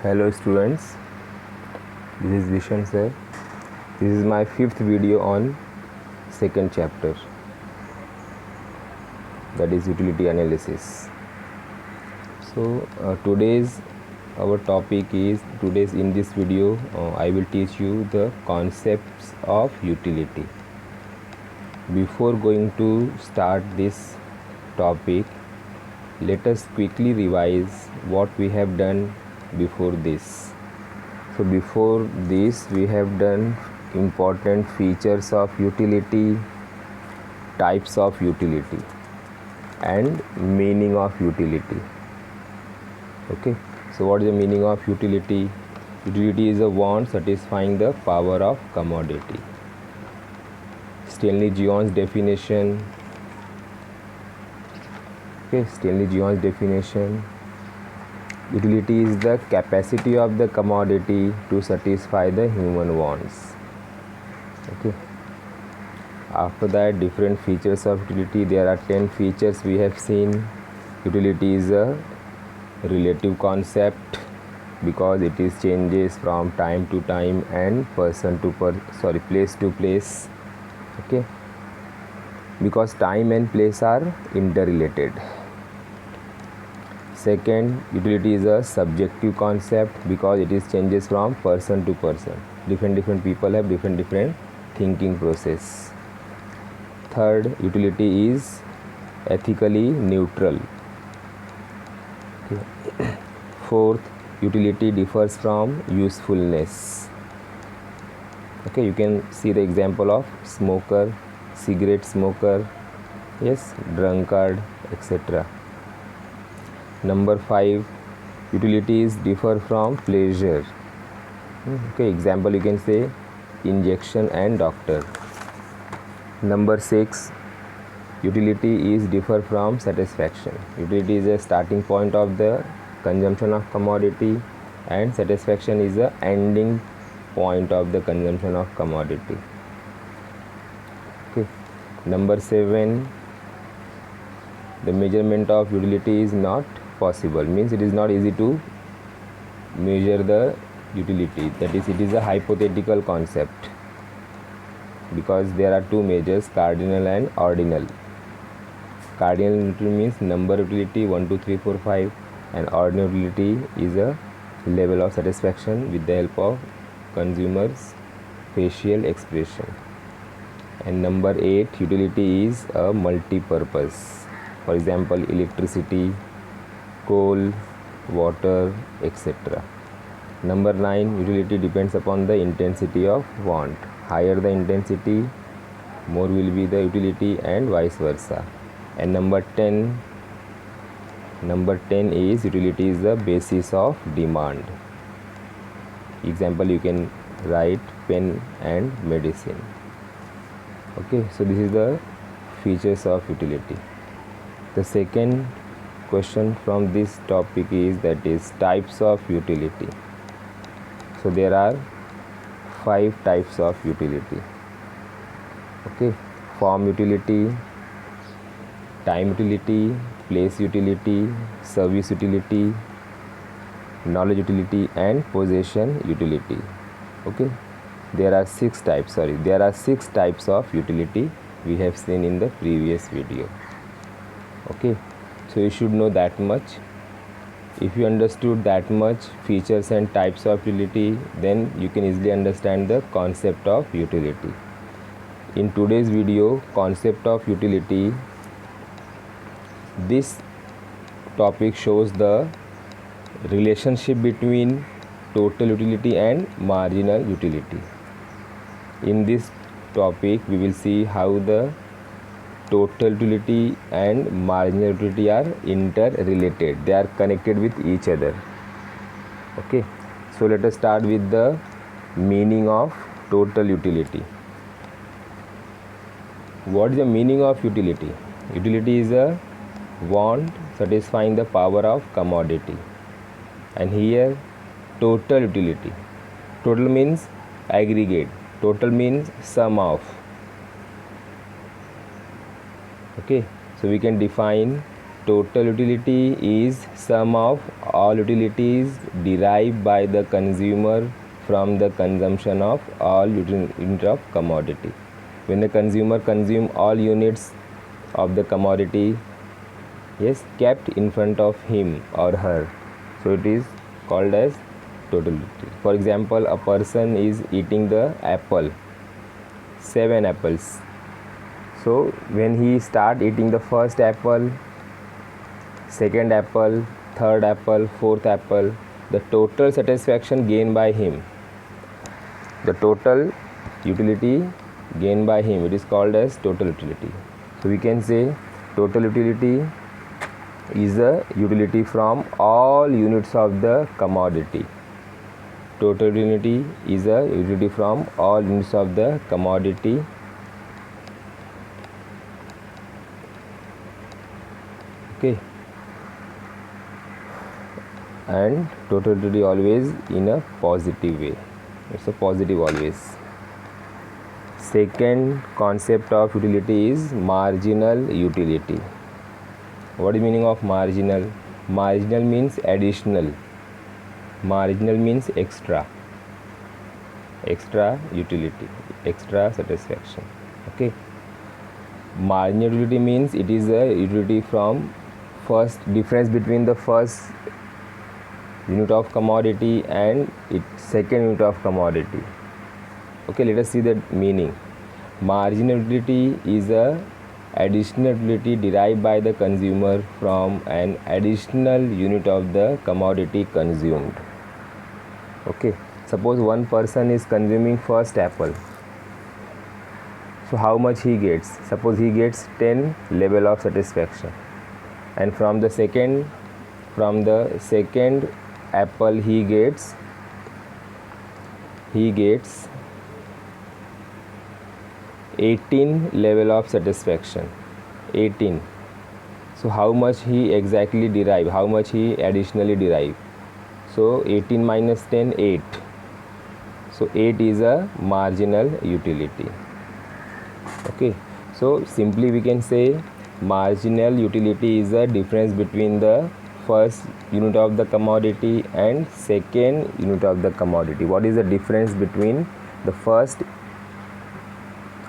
Hello students, this is Vishan sir. This is my 5th video on second chapter, that is utility analysis. So today's our topic is in this video I will teach you the concepts of utility. Before going to start this topic, let us quickly revise what we have done before this. So before this we have done important features of utility, types of utility and meaning of utility. Okay, so what is the meaning of utility? Utility is a want satisfying the power of commodity. Stanley Gion's definition. Okay, Stanley Gion's definition. Utility is the capacity of the commodity to satisfy the human wants. Okay. After that, different features of utility. There are 10 features we have seen. Utility is a relative concept because it is changes from time to time and place to place. Okay. Because time and place are interrelated. Second, utility is a subjective concept because it is changes from person to person. Different people have different thinking process. Third, utility is ethically neutral. Okay. Fourth, utility differs from usefulness. Okay, you can see the example of smoker, cigarette smoker, yes, drunkard, etc. Number 5, utilities differ from pleasure. Okay, example you can say injection and doctor. Number 6, utility is differ from satisfaction. Utility is a starting point of the consumption of commodity and satisfaction is the ending point of the consumption of commodity. Okay. Number 7, the measurement of utility is not possible, means it is not easy to measure the utility, that is it is a hypothetical concept because there are two measures, cardinal and ordinal. Cardinal utility means number utility 1 2 3 4 5 and ordinal utility is a level of satisfaction with the help of consumers facial expression. And number 8, utility is a multi-purpose, for example electricity, coal, water, etc. Number 9, utility depends upon the intensity of want. Higher the intensity, more will be the utility and vice versa. And number 10 is utility is the basis of demand. Example you can write pen and medicine. Okay, so this is the features of utility. The second question from this topic is types of utility. So there are 5 types of utility. Okay, form utility, time utility, place utility, service utility, knowledge utility and possession utility. Okay, there are 6 types of utility we have seen in the previous video. Okay, so you should know that much. If you understood that much features and types of utility, then you can easily understand the concept of utility. In today's video, concept of utility, this topic shows the relationship between total utility and marginal utility. In this topic, we will see how the total utility and marginal utility are interrelated. They are connected with each other. Okay, so let us start with the meaning of total utility. What is the meaning of utility? Utility is a want satisfying the power of commodity. And here total utility. Total means aggregate. Total means sum of. Okay, so we can define total utility is sum of all utilities derived by the consumer from the consumption of all unit of commodity. When the consumer consume all units of the commodity, yes, kept in front of him or her, so it is called as total utility. For example, a person is eating the apple, 7 apples. So when he start eating the first apple, second apple, third apple, fourth apple, the total satisfaction gained by him, the total utility gained by him, it is called as total utility. So we can say total utility is a utility from all units of the commodity. Total utility is a utility from all units of the commodity. Okay. And total utility always in a positive way. It's a positive always. Second concept of utility is marginal utility. What is meaning of marginal? Marginal means additional. Marginal means extra. Extra utility, extra satisfaction. Okay. Marginal utility means it is a utility from first difference between the first unit of commodity and its second unit of commodity. Okay, let us see the meaning. Marginal utility is a additional utility derived by the consumer from an additional unit of the commodity consumed. Okay, suppose one person is consuming first apple. So how much he gets? Suppose he gets 10 level of satisfaction, and from the second apple he gets 18 level of satisfaction. 18. So how much he exactly derive? How much he additionally derive? So 18 minus 10, 8. So 8 is a marginal utility. Okay. So simply we can say marginal utility is a difference between the first unit of the commodity and second unit of the commodity. What is the difference between the first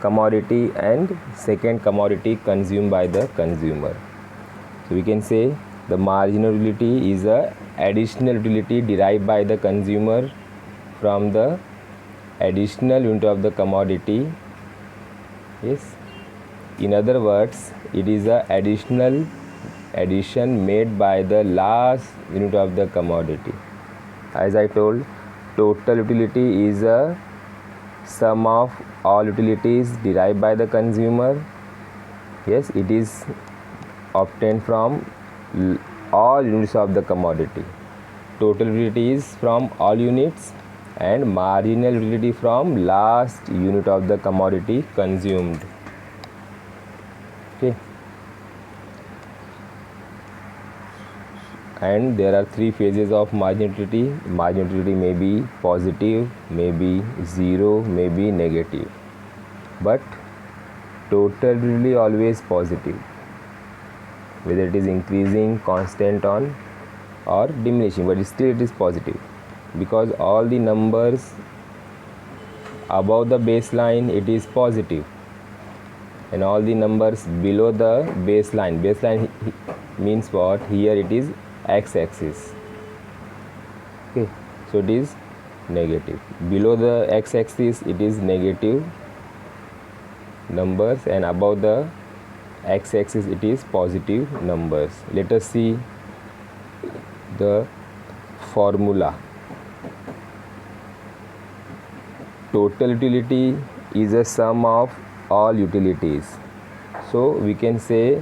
commodity and second commodity consumed by the consumer? So we can say the marginal utility is a additional utility derived by the consumer from the additional unit of the commodity. Yes. In other words, it is a addition made by the last unit of the commodity. As I told, total utility is a sum of all utilities derived by the consumer. Yes, it is obtained from all units of the commodity. Total utility is from all units, and marginal utility from last unit of the commodity consumed. Okay. And there are 3 phases of marginal utility. Marginal utility may be positive, may be 0, may be negative, but total utility always positive, whether it is increasing, constant on, or diminishing, but still it is positive, because all the numbers above the baseline it is positive, and all the numbers below the baseline means what? Here it is x-axis. Okay, so it is negative. Below the x-axis it is negative numbers, and above the x-axis it is positive numbers. Let us see the formula. Total utility is a sum of all utilities. So we can say,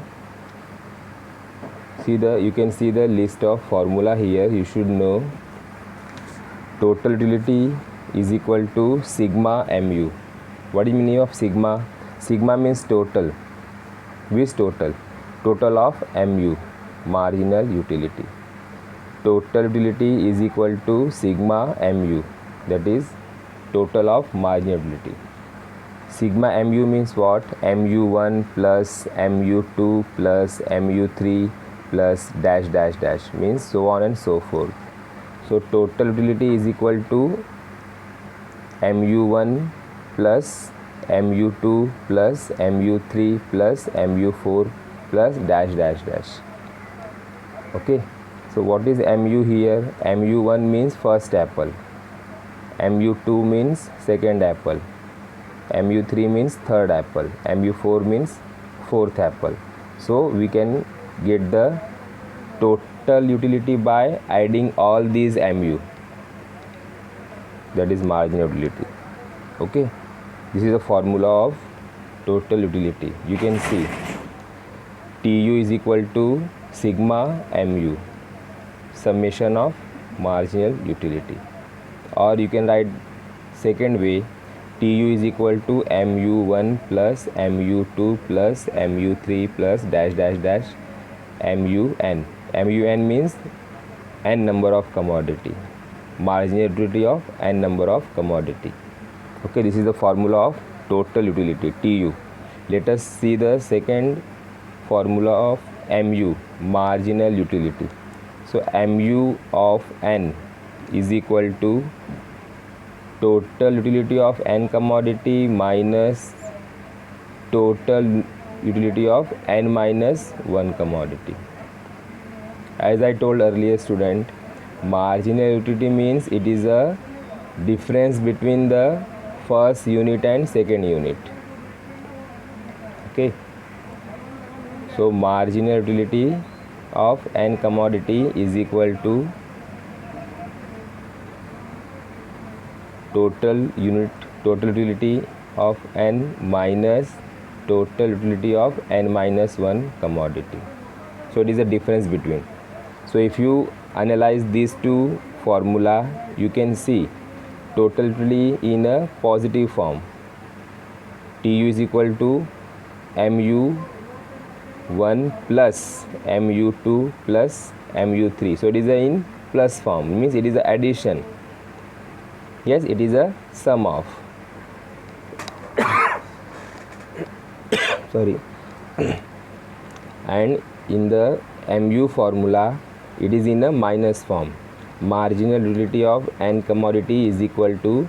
you can see the list of formula here. You should know total utility is equal to sigma mu. What is the meaning of sigma? Sigma means total. Which total? Total of mu, marginal utility. Total utility is equal to sigma mu, that is total of marginal utility. Sigma mu means what? mu1 plus mu2 plus mu3 plus dash dash dash, means so on and so forth. So total utility is equal to mu1 plus mu2 plus mu3 plus mu4 plus dash dash dash. Okay, so what is mu here? Mu1 means first apple, mu2 means second apple, mu3 means third apple, mu4 means fourth apple. So we can get the total utility by adding all these mu, that is marginal utility. Okay, this is the formula of total utility. You can see Tu is equal to sigma mu, summation of marginal utility. Or you can write second way, Tu is equal to mu1 plus mu2 plus mu3 plus dash dash dash mun. Mun means n number of commodity, marginal utility of n number of commodity. Okay, this is the formula of total utility, Tu. Let us see the second formula of mu, marginal utility. So mu of n is equal to total utility of n commodity minus total utility of n minus 1 commodity. As I told earlier student, marginal utility means it is a difference between the first unit and second unit. Okay, so marginal utility of n commodity is equal to total utility of n minus total utility of n minus 1 commodity. So it is a difference between. So if you analyze these two formula, you can see total utility in a positive form. Tu is equal to mu1 plus mu2 plus mu3. So it is in plus form, means it is a addition. Yes, it is a sum of sorry. And in the mu formula, it is in a minus form. Marginal utility of n commodity is equal to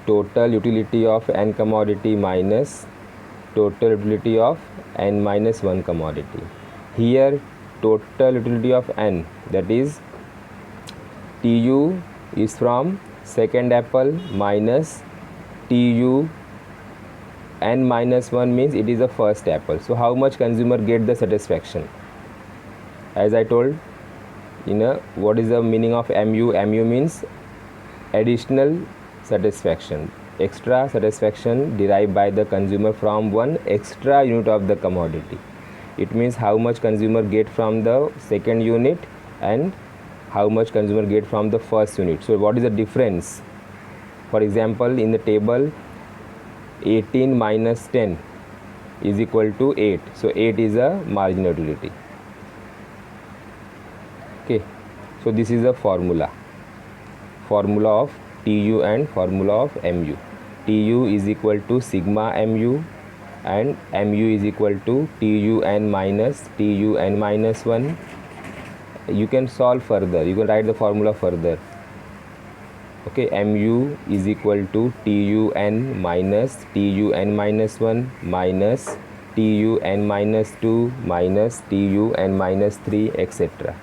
total utility of n commodity minus total utility of n minus 1 commodity. Here total utility of n, that is Tu is from second apple minus Tu n minus 1 means it is the first apple. So how much consumer get the satisfaction? As I told, what is the meaning of mu? Mu means additional satisfaction, extra satisfaction derived by the consumer from one extra unit of the commodity. It means how much consumer get from the second unit and how much consumer get from the first unit. So what is the difference? For example, in the table, 18 minus 10 is equal to 8. So 8 is a marginal utility. Okay, so this is a formula of Tu and formula of mu. Tu is equal to sigma mu and mu is equal to Tun minus Tun minus 1. You can solve further, you can write the formula further. Okay, mu is equal to Tun minus Tun minus 1 minus Tun minus 2 minus Tun minus 3, etc.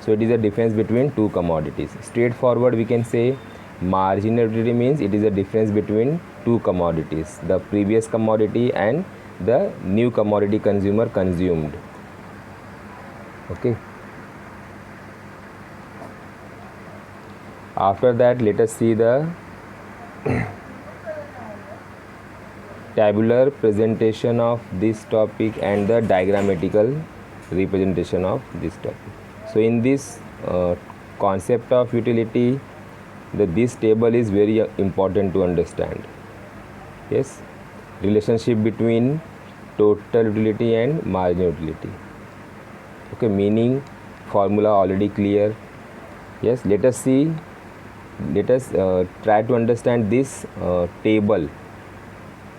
So it is a difference between two commodities. Straightforward, we can say marginal utility means it is a difference between two commodities, the previous commodity and the new commodity consumer consumed. Okay. After that, let us see the tabular presentation of this topic and the diagrammatical representation of this topic. So in this concept of utility, this table is very important to understand. Yes, relationship between total utility and marginal utility. Okay, meaning formula already clear. Yes, let us try to understand this table.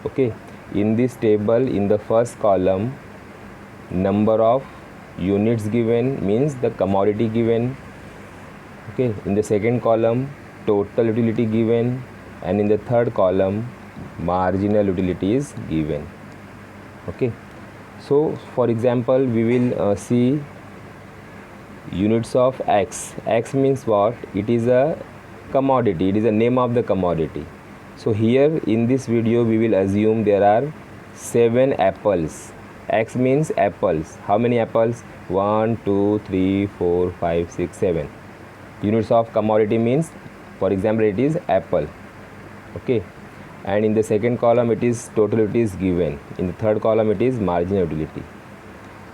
Okay, in this table, in the first column, number of units given means the commodity given. Okay, in the second column total utility given, and in the third column marginal utility is given. Okay, so for example we will see units of x. X means what? It is a commodity, it is the name of the commodity. So here in this video we will assume there are 7 apples. X means apples. How many apples? 1 2 3 4 5 6 7. Units of commodity means, for example, it is apple. Okay, and in the second column it is total utility is given, in the third column it is marginal utility.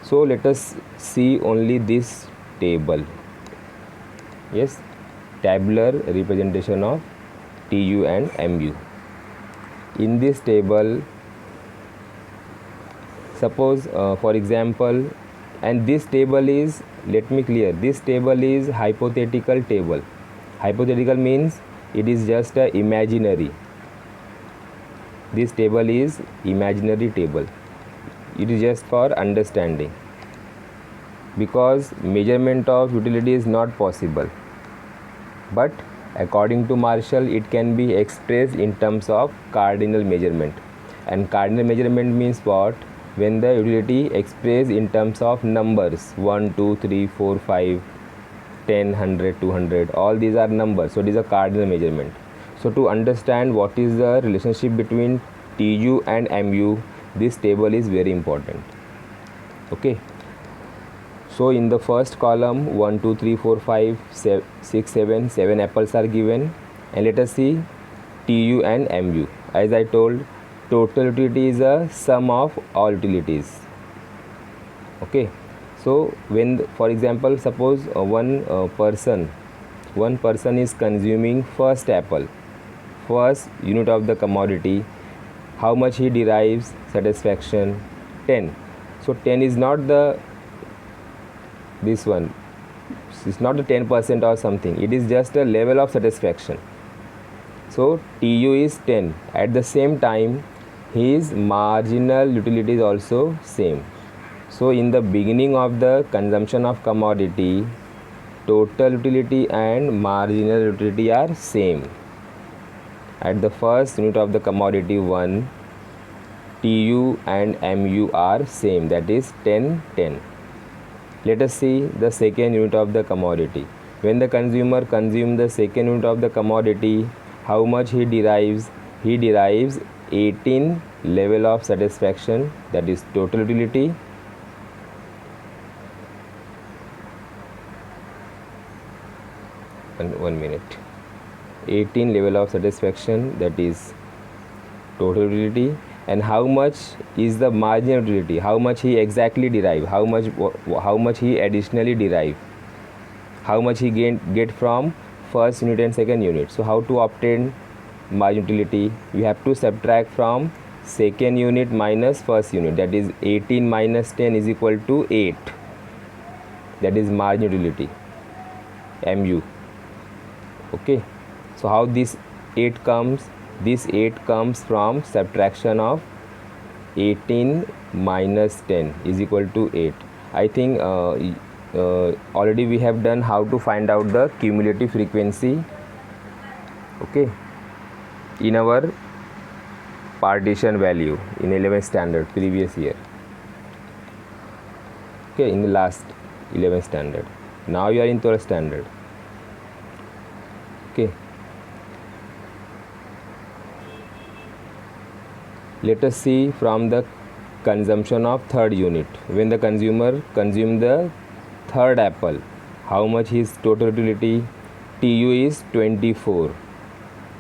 So let us see only this table. Yes, tabular representation of TU and MU. In this table, suppose for example, and this table is, let me clear, this table is hypothetical table. Hypothetical means it is just a imaginary. This table is imaginary table. It is just for understanding, because measurement of utility is not possible, but according to Marshall it can be expressed in terms of cardinal measurement. And cardinal measurement means what? When the utility expressed in terms of numbers 1 2 3 4 5 10 100 200, all these are numbers, so it is a cardinal measurement. So to understand what is the relationship between TU and MU, this table is very important. Okay, so in the first column 1 2 3 4 5 6 7 apples are given, and let us see TU and MU. As I told, total utility is a sum of all utilities. Okay, so when, for example, suppose one person is consuming first apple, first unit of the commodity, how much he derives satisfaction? 10. So 10 is not the, this one, it's not the 10% or something, it is just a level of satisfaction. So TU is 10. At the same time his marginal utility is also same. So in the beginning of the consumption of commodity, total utility and marginal utility are same. At the first unit of the commodity 1, TU and MU are same, that is 10 10. Let us see the second unit of the commodity. When the consumer consumes the second unit of the commodity, how much he derives? He derives 18 level of satisfaction, that is total utility. One minute. 18 level of satisfaction, that is total utility. And how much is the marginal utility? How much he exactly derive? How much he additionally derive? How much he get from first unit and second unit? So how to obtain marginal utility? We have to subtract from second unit minus first unit, that is 18 minus 10 is equal to 8, that is marginal utility, MU. Okay, so how this 8 comes? This 8 comes from subtraction of 18 minus 10 is equal to 8. I think already we have done how to find out the cumulative frequency, okay, in our partition value in 11th standard previous year. Okay, in the last 11th standard. Now you are in 12th standard. Okay, let us see from the consumption of third unit. When the consumer consume the third apple, how much is total utility? TU is 24,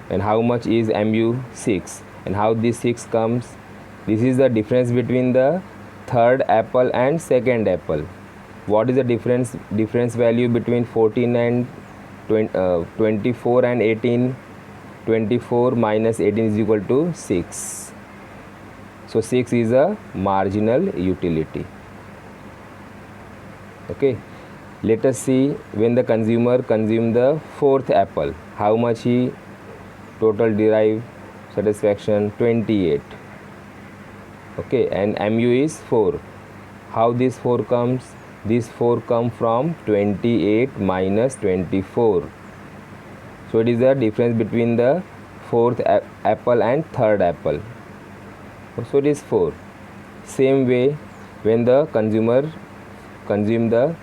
and how much is MU? 6. And how this 6 comes? This is the difference between the third apple and second apple. What is the difference value between 14 and 24 and 18? 24 minus 18 is equal to 6. So 6 is a marginal utility. Okay, let us see when the consumer consume the fourth apple, how much he total derive satisfaction? 28. Okay, and MU is 4. How this 4 comes? These 4 come from 28 minus 24. So it is the difference between the fourth apple and third apple. So it is 4. Same way, when the consumer consume the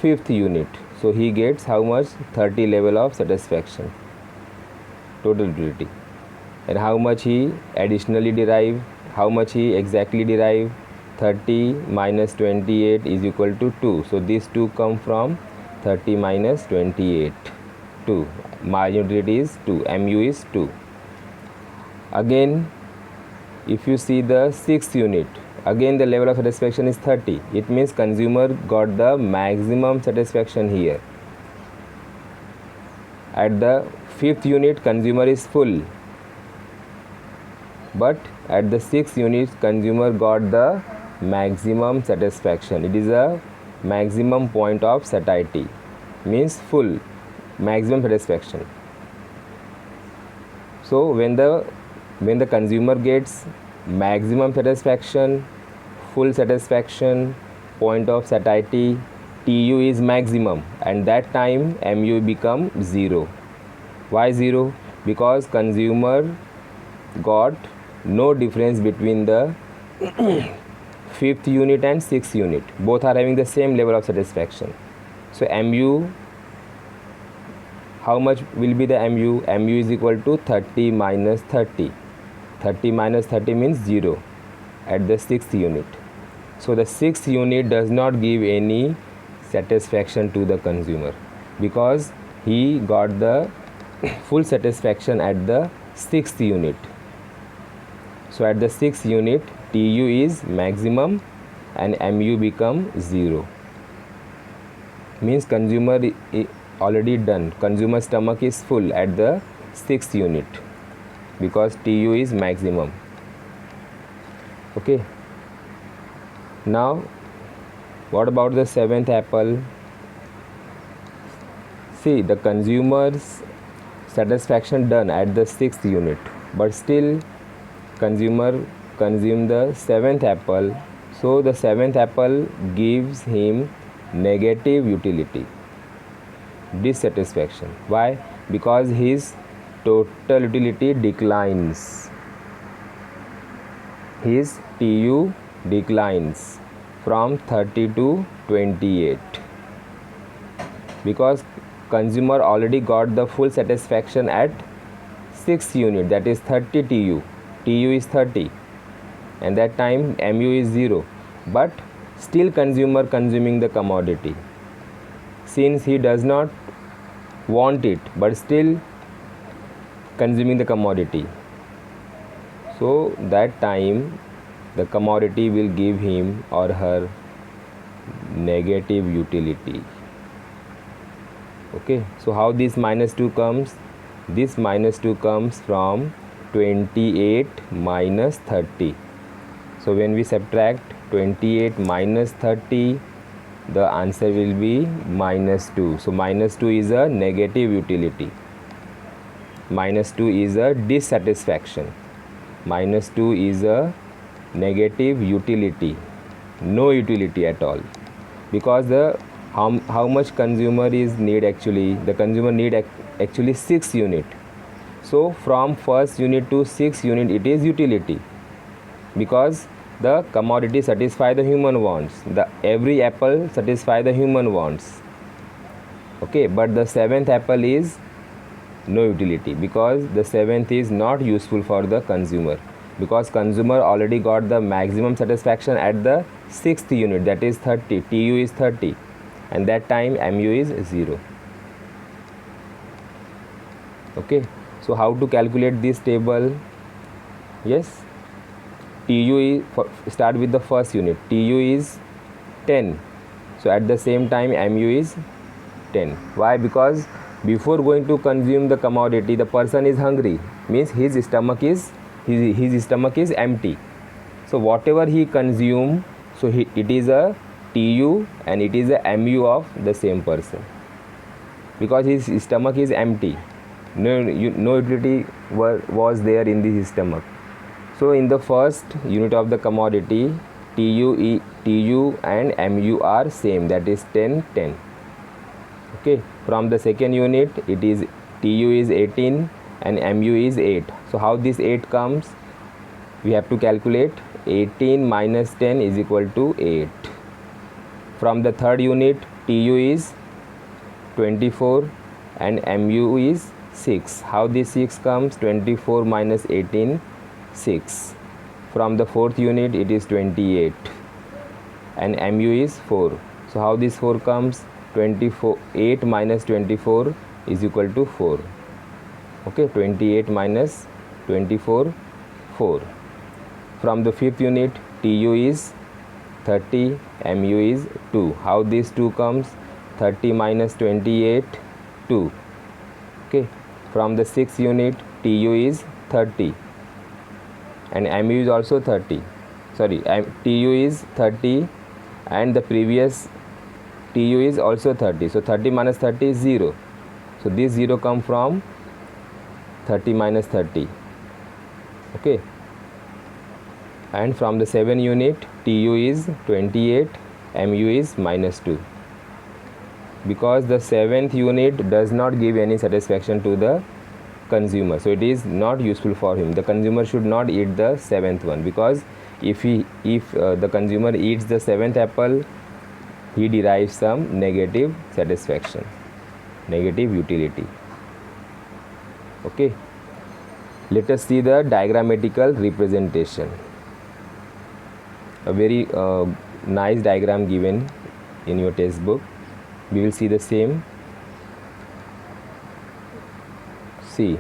fifth unit, so he gets how much? 30 level of satisfaction, total utility. And how much he additionally derive? How much he exactly derive? 30 minus 28 is equal to 2. So these 2 come from 30 minus 28. 2. Margin utility is 2. MU is 2. Again, if you see the sixth unit, again the level of satisfaction is 30. It means consumer got the maximum satisfaction here. At the fifth unit, consumer is full, but at the sixth unit, consumer got the maximum satisfaction. It is a maximum point of satiety, means full, maximum satisfaction. So when the consumer gets maximum satisfaction, full satisfaction, point of satiety, TU is maximum, and that time MU become 0. Why 0? Because consumer got no difference between the fifth unit and sixth unit. Both are having the same level of satisfaction. So MU, how much will be the MU? MU is equal to 30 minus 30. 30 minus 30 means 0 at the sixth unit. So the sixth unit does not give any satisfaction to the consumer because he got the full satisfaction at the sixth unit. So at the sixth unit, TU is maximum and MU become 0. Means consumer already done. Consumer stomach is full at the sixth unit because TU is maximum. Okay. Now, what about the seventh apple? See, the consumer's satisfaction done at the sixth unit, but still consumer consume the seventh apple. So the seventh apple gives him negative utility, dissatisfaction. Why? Because his total utility declines. His TU declines from 30 to 28 because consumer already got the full satisfaction at 6th unit, that is 30 TU. TU is 30 and that time MU is 0, but still consumer consuming the commodity since he does not want it, but still consuming the commodity. So that time the commodity will give him or her negative utility. Okay, so how this minus 2 comes? This minus 2 comes from 28 minus 30. So when we subtract 28 minus 30, the answer will be minus 2. So minus 2 is a negative utility. Minus 2 is a dissatisfaction. Minus 2 is a negative utility, no utility at all, because the how much consumer is need actually? The consumer need actually 6 unit. So from first unit to 6th unit it is utility because the commodity satisfy the human wants. The every apple satisfy the human wants. Okay, but the seventh apple is no utility because the seventh is not useful for the consumer, because consumer already got the maximum satisfaction at the 6th unit, that is 30. TU is 30 and that time MU is 0. Okay, so how to calculate this table? Yes, TU is start with the first unit. TU is 10. So at the same time MU is 10. Why? Because before going to consume the commodity, the person is hungry, means his stomach is empty. So whatever he consume, so it is a TU and it is a MU of the same person because his stomach is empty. No utility was there in his stomach. So in the first unit of the commodity, TU and MU are same, that is 10 10. Okay, from the second unit it is TU is 18 and MU is 8. So how this 8 comes? We have to calculate 18 minus 10 is equal to 8. From the third unit TU is 24 and MU is 6. How this 6 comes? 24 minus 18, 6. From the fourth unit it is 28 and MU is 4. So how this 4 comes? 8 minus 24 is equal to 4. Okay, 28 minus 24, 4. From the fifth unit TU is 30, MU is 2. How this 2 comes? 30 minus 28, 2. Okay, from the sixth unit TU is 30 and MU is also 30. Sorry, TU is 30 and the previous TU is also 30. So 30 minus 30 is 0. So this 0 come from 30 minus 30. Okay, and from the 7 unit TU is 28, MU is minus 2. Because the 7th unit does not give any satisfaction to the consumer, so it is not useful for him. The consumer should not eat the 7th one, because if the consumer eats the 7th apple, he derives some negative satisfaction, negative utility. Okay, let us see the diagrammatical representation. A very nice diagram given in your textbook. We will see the same. See,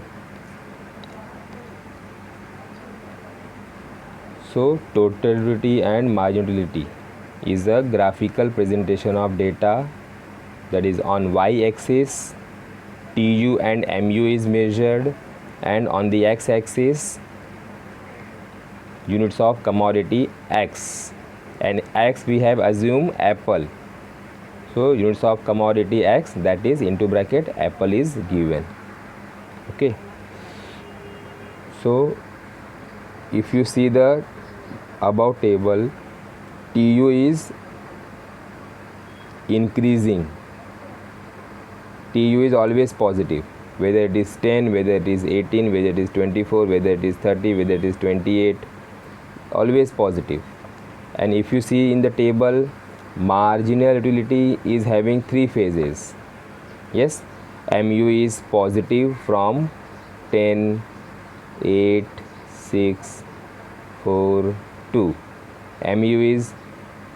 so total utility and marginal utility is a graphical presentation of data, that is on y-axis TU and MU is measured, and on the x-axis units of commodity X, and X we have assumed apple. So units of commodity X, that is into bracket apple is given. Okay, so if you see the above table, TU is increasing. TU is always positive, whether it is 10, whether it is 18, whether it is 24, whether it is 30, whether it is 28, always positive. And if you see in the table, marginal utility is having 3 phases. Yes, MU is positive from 10, 8, 6, 4, 2. MU is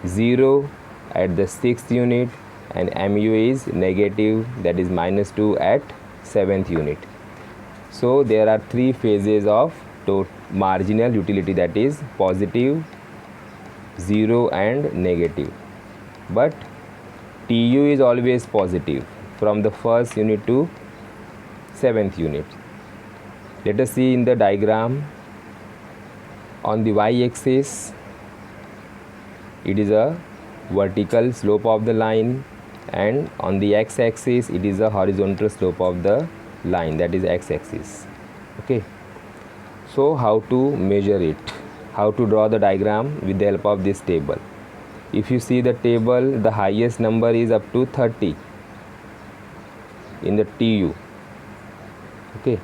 0 at the 6th unit, and MU is negative, that is minus 2 at 7th unit. So there are 3 phases of marginal utility, that is positive, 0 and negative. But TU is always positive from the first unit to 7th unit. Let us see in the diagram. On the y-axis it is a vertical slope of the line, and on the x-axis it is a horizontal slope of the line, that is x-axis. Okay, so how to measure it, how to draw the diagram with the help of this table. If you see the table, the highest number is up to 30 in the TU. Okay,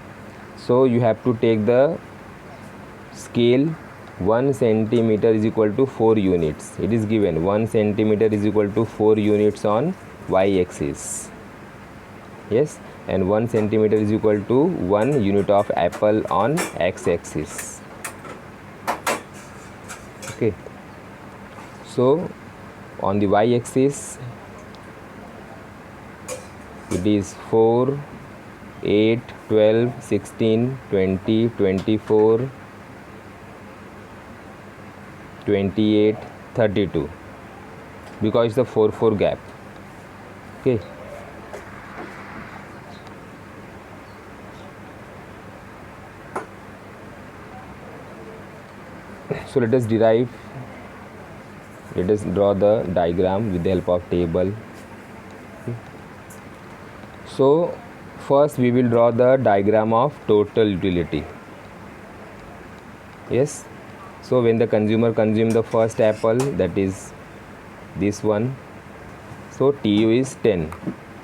so you have to take the scale. 1 centimeter is equal to 4 units. It is given 1 centimeter is equal to 4 units on y-axis. Yes, and 1 centimeter is equal to 1 unit of apple on x-axis. Okay, so on the y-axis it is 4, 8, 12, 16, 20, 24, 28, 32, because it's the 4 gap. Okay, so let us draw the diagram with the help of table. So first we will draw the diagram of total utility. Yes, So when the consumer consume the first apple, that is this one, so TU is 10.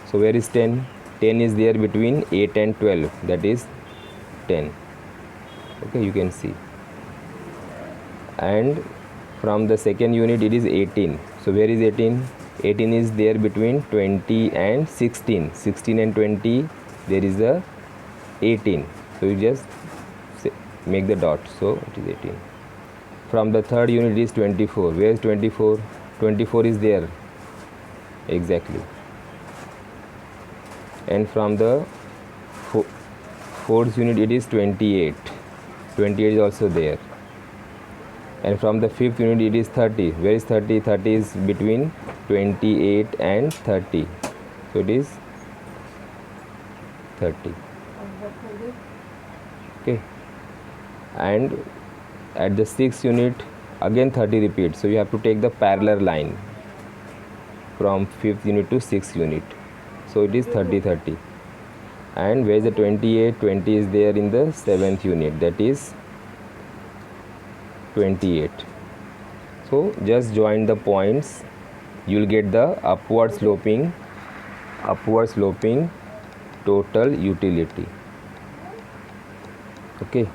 So where is 10? 10 is there between 8 and 12, that is 10. Okay, you can see. And from the second unit it is 18. So where is 18? 18 is there between 20 and 16. 16 and 20, there is a 18. So you just make the dot. So it is 18. From the third unit is 24. Where is 24? 24 is there. Exactly. And from the fourth unit it is 28. 28 is also there. And from the fifth unit it is 30. Where is 30? 30 is between 28 and 30. So it is 30. Okay. And at the sixth unit again 30 repeats. So you have to take the parallel line from fifth unit to sixth unit. So it is 30 30. And where is the 28? 20 is there in the seventh unit, that is 28. So just join the points, you will get the upward sloping total utility. Okay,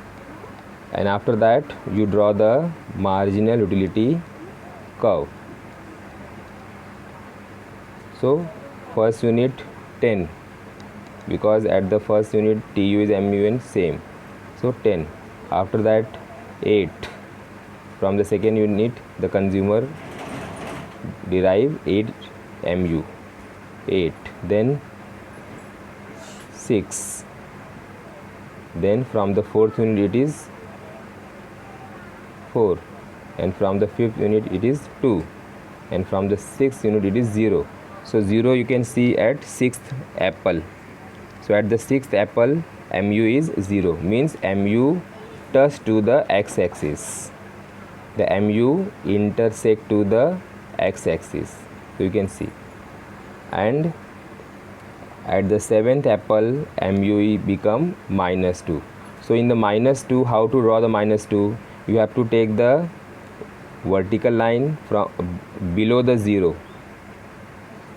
and after that you draw the marginal utility curve. So first unit 10, because at the first unit TU is MU and same, so 10. After that 8. From the second unit the consumer derive 8 MU, 8. Then 6. Then from the fourth unit it is 4. And from the fifth unit it is 2. And from the sixth unit it is 0. So 0 you can see at sixth apple. So at the sixth apple MU is 0, means MU touch to the x-axis. The MU intersect to the x-axis. So you can see. And at the seventh apple MU become -2. So in the -2, how to draw the -2? You have to take the vertical line from below the 0.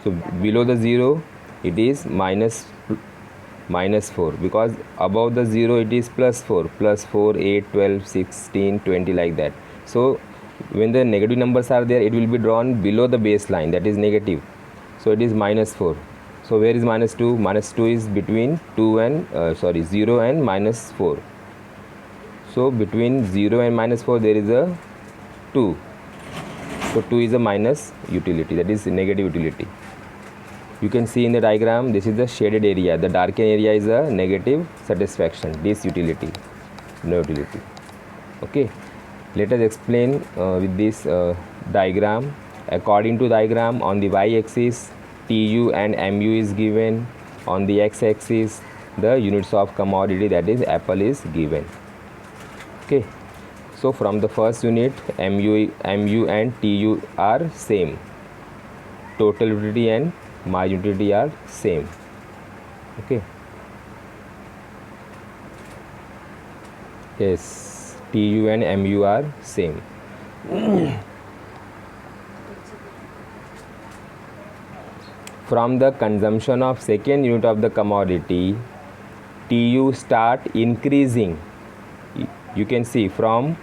So below the 0 it is -4, because above the 0 it is +4, 8, 12, 16, 20, like that. So when the negative numbers are there, it will be drawn below the baseline, that is negative. So it is -4. So where is -2? -2 is between 0 and -4. So between 0 and -4 there is a 2. So 2 is a minus utility, that is negative utility. You can see in the diagram, this is the shaded area. The darkened area is a negative satisfaction, this utility, no utility. Okay, let us explain with this diagram. According to diagram, on the y-axis TU and MU is given. On the x-axis the units of commodity, that is apple, is given. Okay, so from the first unit MU and TU are same. Total utility and marginal utility are same. Okay, yes, TU and MU are same. From the consumption of second unit of the commodity, TU start increasing. You can see from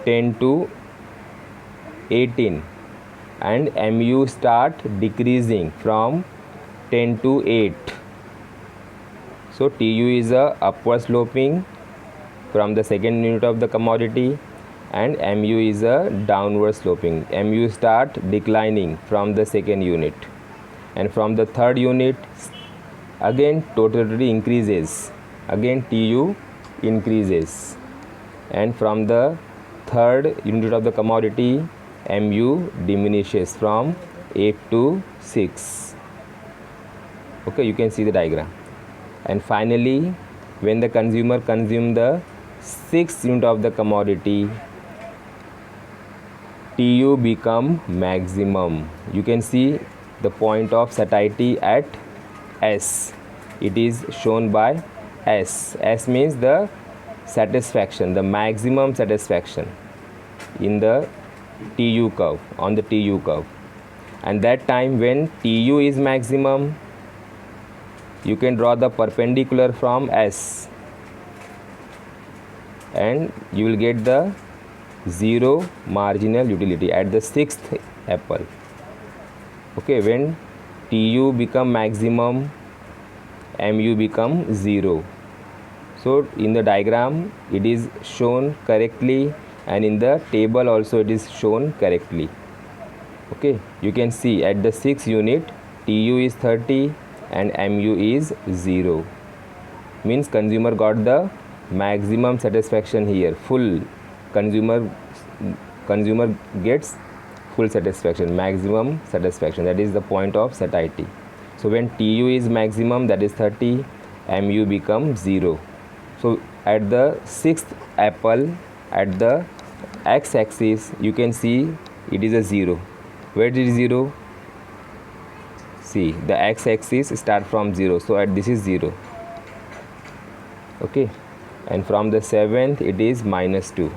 10 to 18, and MU start decreasing from 10 to 8. So TU is a upward sloping from the second unit of the commodity, and MU is a downward sloping. MU start declining from the second unit, and from the third unit again total utility increases, again TU increases, and from the third unit of the commodity MU diminishes from 8 to 6. Okay, you can see the diagram. And finally, when the consumer consume the sixth unit of the commodity, TU become maximum. You can see the point of satiety at S. It is shown by S. S means the satisfaction, the maximum satisfaction. in the TU curve, on the TU curve, and that time when TU is maximum, you can draw the perpendicular from S and you will get the zero marginal utility at the sixth apple. Okay, when TU become maximum, MU become 0. So in the diagram it is shown correctly, and in the table also it is shown correctly. Okay, you can see at the 6th unit TU is 30 and MU is 0. Means consumer got the maximum satisfaction here. Full consumer gets full satisfaction, maximum satisfaction. That is the point of satiety. So when TU is maximum, that is 30, MU becomes 0. So at the 6th apple, at the x-axis, you can see it is a 0. Where it is 0? See, the x-axis start from 0. So at this is 0. Okay, and from the 7th it is -2.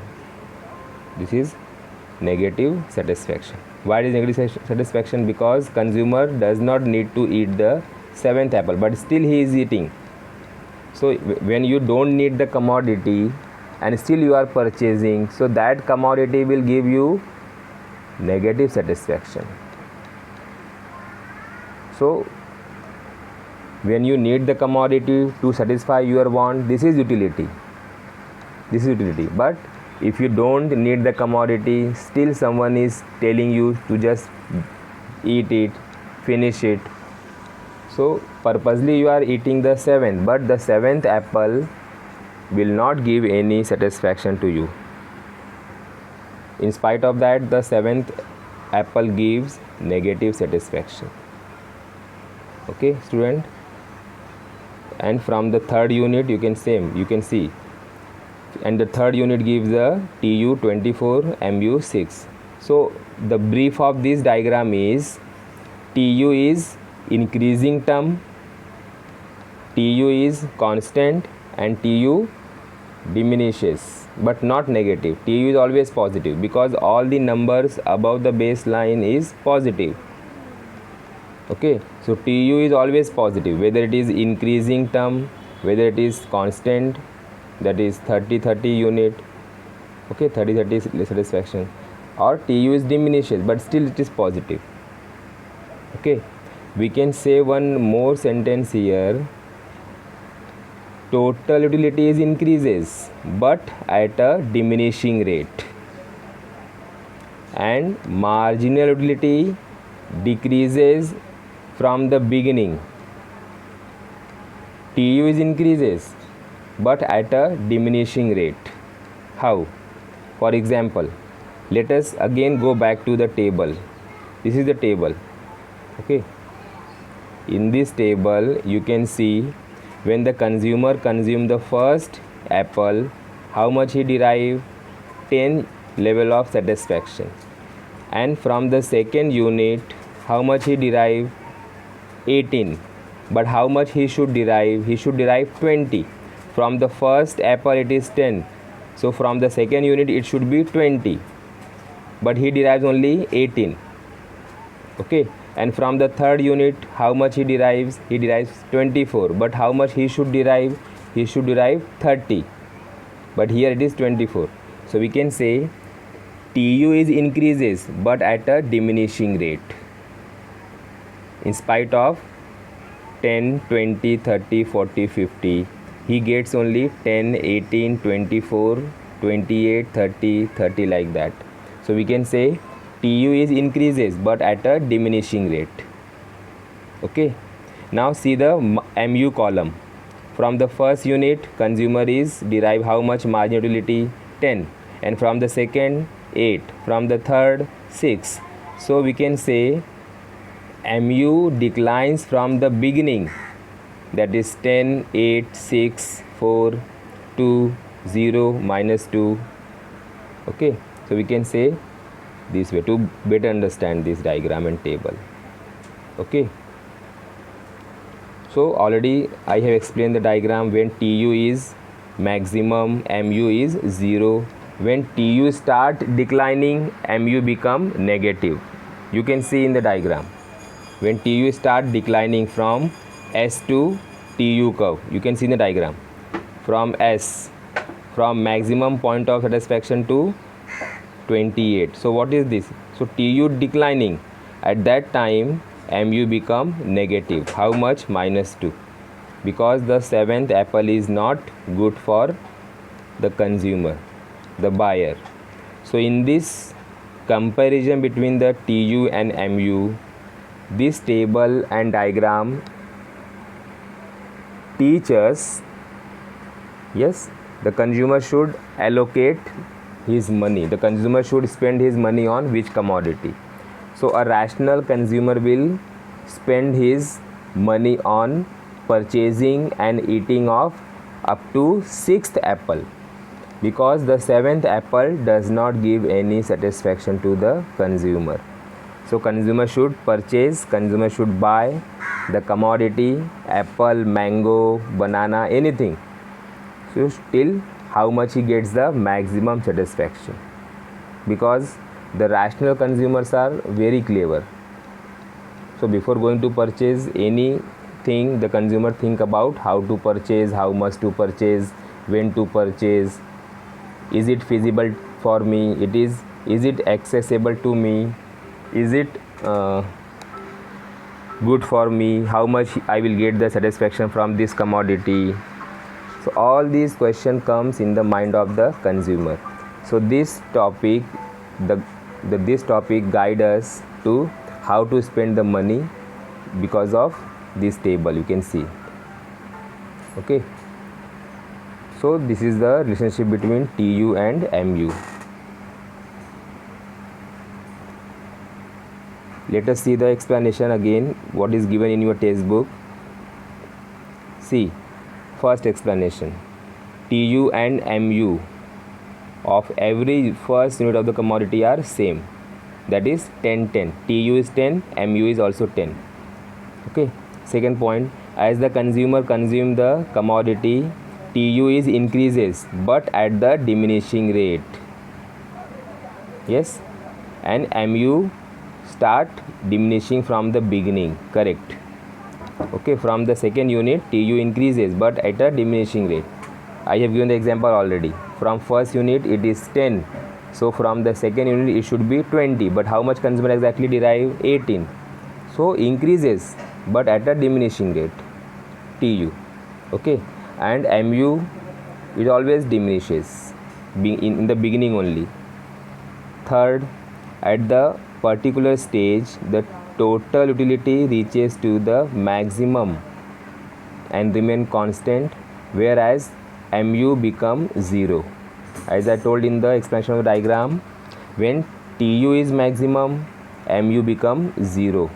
This is negative satisfaction. Why is negative satisfaction? Because consumer does not need to eat the 7th apple, but still he is eating. So when you don't need the commodity and still you are purchasing, so that commodity will give you negative satisfaction. So when you need the commodity to satisfy your want, this is utility. This is utility. But if you don't need the commodity, still someone is telling you to just eat it, finish it. So purposely you are eating the 7th, but the 7th apple will not give any satisfaction to you. In spite of that, the 7th apple gives negative satisfaction. Okay, student. And from the 3rd unit you can see, and the 3rd unit gives the TU 24, MU 6. So the brief of this diagram is TU is increasing term, TU is constant, and TU diminishes, but not negative. TU is always positive because all the numbers above the baseline is positive. Okay, so TU is always positive, whether it is increasing term, whether it is constant, that is 30 unit, okay, 30 satisfaction, or TU is diminishes, but still it is positive. Okay, we can say one more sentence here. Total utility is increases but at a diminishing rate, and marginal utility decreases from the beginning. TU is increases but at a diminishing rate. How? For example, let us again go back to the table. This is the table. Okay, in this table you can see when the consumer consumed the first apple, how much he derive? 10 level of satisfaction. And from the 2nd unit, how much he derive? 18. But how much he should derive? He should derive 20. From the first apple it is 10. So from the 2nd unit it should be 20. But he derives only 18. Okay. And from the 3rd unit, how much he derives? He derives 24. But how much he should derive? He should derive 30. But here it is 24. So we can say TU is increases but at a diminishing rate. In spite of 10, 20, 30, 40, 50, he gets only 10, 18, 24, 28, 30 like that. So we can say TU is increases but at a diminishing rate. Okay, now see the MU column. From the first unit, consumer is derive how much marginal utility? 10. And from the 2nd, 8. From the 3rd, 6. So we can say MU declines from the beginning, that is 10, 8, 6, 4, 2, 0, -2. Okay, so we can say this way to better understand this diagram and table. Okay, so already I have explained the diagram when TU is maximum, MU is 0, When TU start declining, MU become negative. You can see in the diagram. When TU start declining from S to TU curve, you can see in the diagram. From S, from maximum point of satisfaction to 28. So what is this? So TU declining. At that time, MU become negative. How much? -2. Because the seventh apple is not good for the consumer, the buyer. So in this comparison between the TU and MU, this table and diagram teach us, yes, the consumer should allocate his money. The consumer should spend his money on which commodity. So a rational consumer will spend his money on purchasing and eating of up to 6th apple, because the 7th apple does not give any satisfaction to the consumer. So consumer should purchase, consumer should buy the commodity apple, mango, banana, anything. So till how much he gets the maximum satisfaction, because the rational consumers are very clever. So before going to purchase anything, the consumer think about how to purchase, how much to purchase, when to purchase, is it feasible for me, is it accessible to me, is it good for me, how much I will get the satisfaction from this commodity. So all these questions comes in the mind of the consumer. So this topic, this topic guide us to how to spend the money because of this table, you can see. Okay, so this is the relationship between TU and MU. Let us see the explanation again, what is given in your textbook. See, first explanation, TU and MU of every first unit of the commodity are same, that is 10-10. TU is 10, MU is also 10. Okay, second point, as the consumer consume the commodity, TU is increases but at the diminishing rate. Yes, and MU start diminishing from the beginning, correct. Okay, from the second unit TU increases but at a diminishing rate. I have given the example already. From first unit it is 10, so from the second unit it should be 20, but how much consumer exactly derive? 18. So increases but at a diminishing rate, TU. Okay, and MU, it always diminishes in the beginning only. Third, at the particular stage the total utility reaches to the maximum and remain constant, whereas MU become 0. As I told in the explanation of the diagram, when TU is maximum, MU become 0,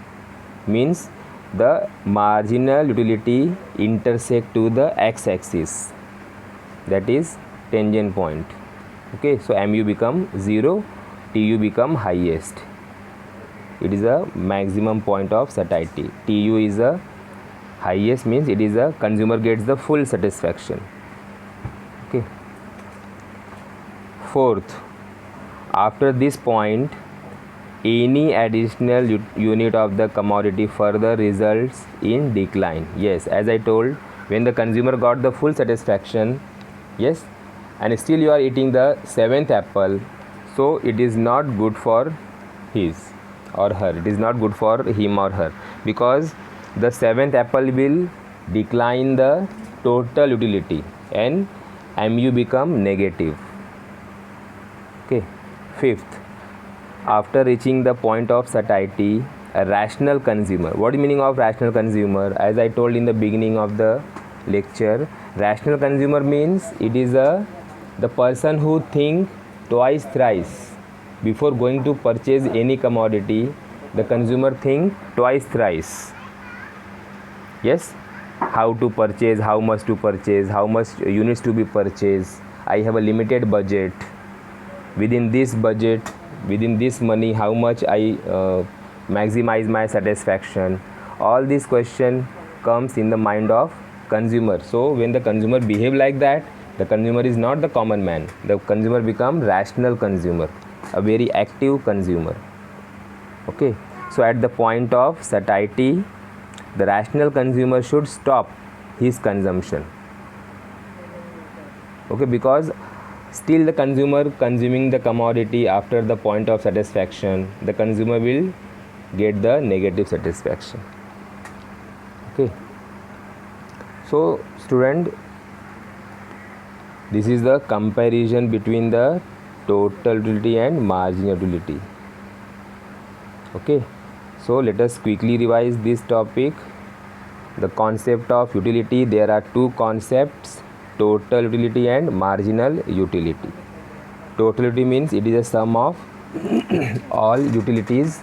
means the marginal utility intersect to the x-axis, that is tangent point. Okay, so MU become 0, TU become highest. It is a maximum point of satiety. TU is a highest, means it is a consumer gets the full satisfaction. Okay. Fourth, after this point, any additional unit of the commodity further results in decline. Yes, as I told, when the consumer got the full satisfaction, yes, and still you are eating the 7th apple, so it is not good for his or her, it is not good for him or her, because the 7th apple will decline the total utility and MU become negative. Okay. Fifth, after reaching the point of satiety, a rational consumer, what is meaning of rational consumer? As I told in the beginning of the lecture, rational consumer means it is the person who think twice thrice before going to purchase any commodity. The consumer think twice thrice, yes, how to purchase, how much to purchase, how much units to be purchased, I have a limited budget, within this budget, within this money, how much I maximize my satisfaction. All this question comes in the mind of consumer. So when the consumer behave like that, The consumer is not the common man. The consumer become rational consumer, a very active consumer. Okay, so at the point of satiety, the rational consumer should stop his consumption. Okay, because still the consumer consuming the commodity after the point of satisfaction, the consumer will get the negative satisfaction. Okay, so student, this is the comparison between the total utility and marginal utility. Okay, so let us quickly revise this topic. The concept of utility, there are two concepts, total utility and marginal utility. Total utility means it is a sum of all utilities.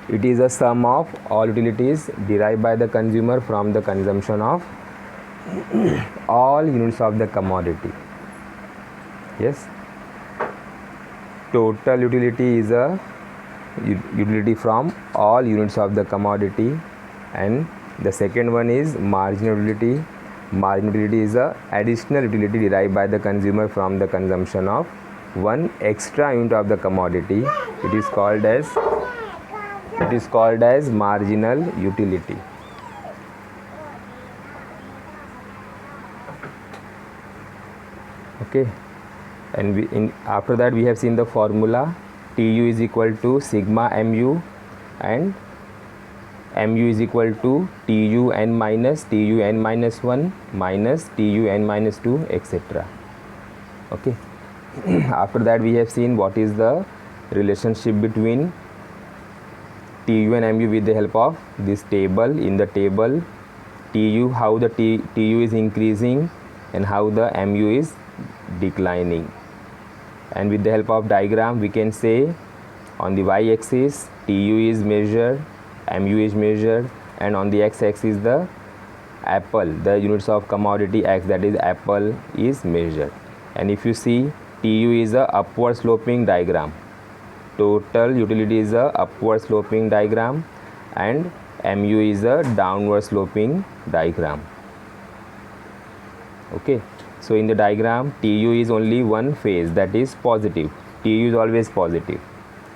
It is a sum of all utilities derived by the consumer from the consumption of all units of the commodity. Yes, total utility is a utility from all units of the commodity, and the second one is marginal utility. Marginal utility is a additional utility derived by the consumer from the consumption of one extra unit of the commodity. It is called as marginal utility. Okay, and after that we have seen the formula. Tu is equal to sigma mu, and mu is equal to tun minus 1 minus tun minus 2, etc. Okay, after that we have seen what is the relationship between Tu and mu with the help of this table. In the table, Tu, how the Tu is increasing and how the mu is declining. And with the help of diagram, we can say on the y-axis Tu is measured, mu is measured, and on the x-axis the apple, the units of commodity x, that is apple, is measured. And if you see, Tu is a upward sloping diagram, total utility is a upward sloping diagram, and mu is a downward sloping diagram. Okay, so in the diagram Tu is only one phase, that is positive. Tu is always positive.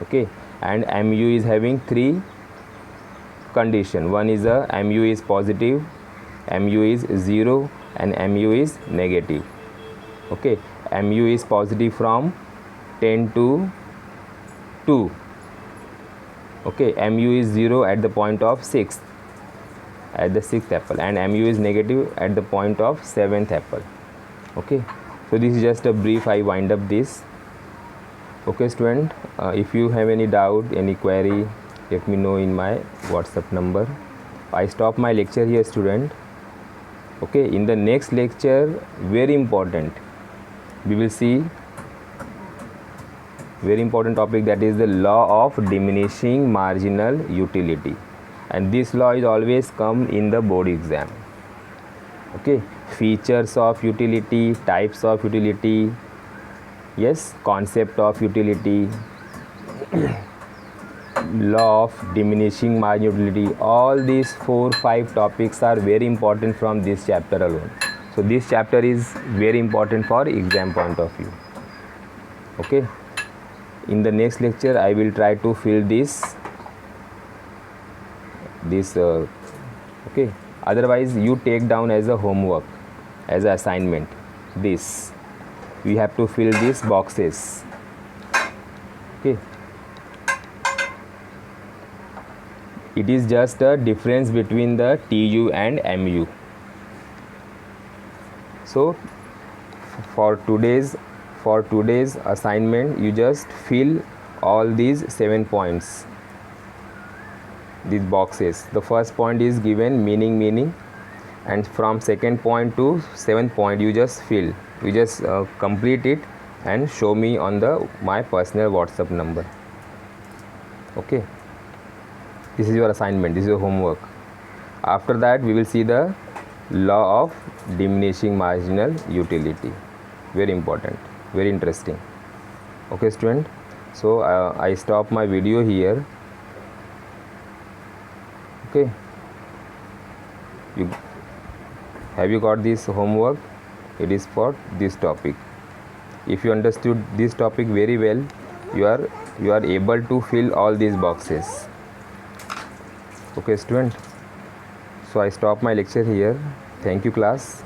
Okay, and mu is having three condition. One is a mu is positive, mu is 0, and mu is negative. Okay, mu is positive from 10 to 2. Okay, mu is 0 at the point of 6th, at the 6th apple, and mu is negative at the point of 7th apple. Okay, so this is just a brief. I wind up this. Okay student, if you have any doubt, any query, let me know in my WhatsApp number. I stop my lecture here student. Okay, in the next lecture, very important, we will see very important topic, that is the law of diminishing marginal utility, and this law is always come in the board exam. Okay, features of utility, types of utility, yes, concept of utility, law of diminishing marginal utility, all these 4-5 topics are very important from this chapter alone. So this chapter is very important for exam point of view. Okay, in the next lecture I will try to fill this okay, otherwise you take down as a homework, as an assignment, this we have to fill these boxes. Okay, it is just a difference between the Tu and mu. So for today's assignment, you just fill all these 7 points, these boxes. The first point is given meaning, and from second point to 7th point you just fill, you just complete it and show me on my personal WhatsApp number. Okay, this is your assignment, this is your homework. After that we will see the law of diminishing marginal utility. Very important, very interesting. Okay student, so I stop my video here. Okay, Have you got this homework? It is for this topic. If you understood this topic very well, you are able to fill all these boxes. Okay student, so I stop my lecture here. Thank you class.